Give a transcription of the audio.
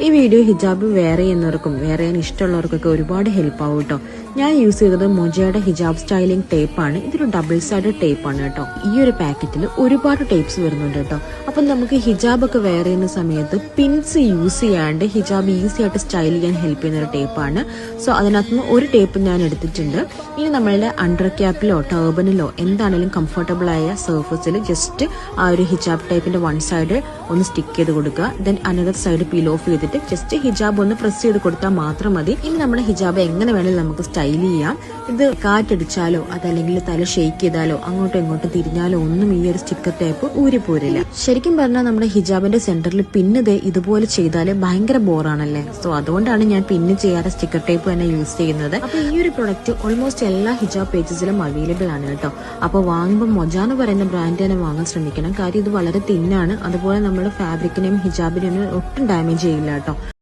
ഈ വീഡിയോ ഹിജാബ് വെയർ ചെയ്യുന്നവർക്കും വെയർ ചെയ്യാൻ ഇഷ്ടമുള്ളവർക്കൊക്കെ ഒരുപാട് ഹെൽപ്പ് ആവും കേട്ടോ. ഞാൻ യൂസ് ചെയ്തത് മൊജയുടെ ഹിജാബ് സ്റ്റൈലിംഗ് ടേപ്പാണ്. ഇതൊരു ഡബിൾ സൈഡ് ടേപ്പാണ് കേട്ടോ. ഈ ഒരു പാക്കറ്റിൽ ഒരുപാട് ടേപ്സ് വരുന്നുണ്ട് കേട്ടോ. അപ്പം നമുക്ക് ഹിജാബ് ഒക്കെ വെയർ ചെയ്യുന്ന സമയത്ത് പിൻസ് യൂസ് ചെയ്യാണ്ട് ഹിജാബ് ഈസി ആയിട്ട് സ്റ്റൈൽ ചെയ്യാൻ ഹെൽപ്പ് ചെയ്യുന്ന ഒരു ടേപ്പാണ്. സോ അതിനകത്തുനിന്ന് ഒരു ടേപ്പ് ഞാൻ എടുത്തിട്ടുണ്ട്. ഇനി നമ്മളുടെ അണ്ടർ ക്യാപ്പിലോ ടർബനിലോ എന്താണെങ്കിലും കംഫർട്ടബിൾ ആയ സർഫസിൽ ജസ്റ്റ് ആ ഒരു ഹിജാബ് ടൈപ്പിന്റെ വൺ സൈഡ് ഒന്ന് സ്റ്റിക്ക് ചെയ്ത് കൊടുക്കുക. Then another side peel off ചെയ്തിട്ട് ജസ്റ്റ് ഹിജാബ് ഒന്ന് പ്രസ് ചെയ്ത് കൊടുത്താൽ മാത്രം മതി. ഇനി നമ്മുടെ ഹിജാബ് എങ്ങനെ വേണമെങ്കിലും നമുക്ക് സ്റ്റൈൽ ചെയ്യാം. ഇത് കാറ്റടിച്ചാലോ അതല്ലെങ്കിൽ തല ഷെയ്ക്ക് ചെയ്താലോ അങ്ങോട്ടും ഇങ്ങോട്ടും തിരിഞ്ഞാലോ ഒന്നും ഈ ഒരു സ്റ്റിക്കർ ടൈപ്പ് ഊരിപ്പോരില്ല. ശരിക്കും പറഞ്ഞാൽ നമ്മുടെ ഹിജാബിന്റെ സെന്ററിൽ പിന്നത് ഇതുപോലെ ചെയ്താല് ഭയങ്കര ബോറാണല്ലേ. സോ അതുകൊണ്ടാണ് ഞാൻ പിന്ന് ചെയ്യാതെ സ്റ്റിക്കർ ടൈപ്പ് തന്നെ യൂസ് ചെയ്യുന്നത്. അപ്പൊ ഈ ഒരു പ്രൊഡക്റ്റ് ഓൾമോസ്റ്റ് എല്ലാ ഹിജാബ് പേജസിലും അവൈലബിൾ ആണ് കേട്ടോ. അപ്പൊ വാങ്ങുമ്പോൾ മൊജ എന്ന് പറയുന്ന ബ്രാൻഡ് തന്നെ വാങ്ങാൻ ശ്രമിക്കണം. കാര്യം ഇത് വളരെ തിന്നാണ്. അതുപോലെ നമ്മുടെ ഫാബ്രിക്കിനെയും ഹിജാബിനെയും ഒട്ടും ഡാമേജ് ചെയ്യില്ല കേട്ടോ.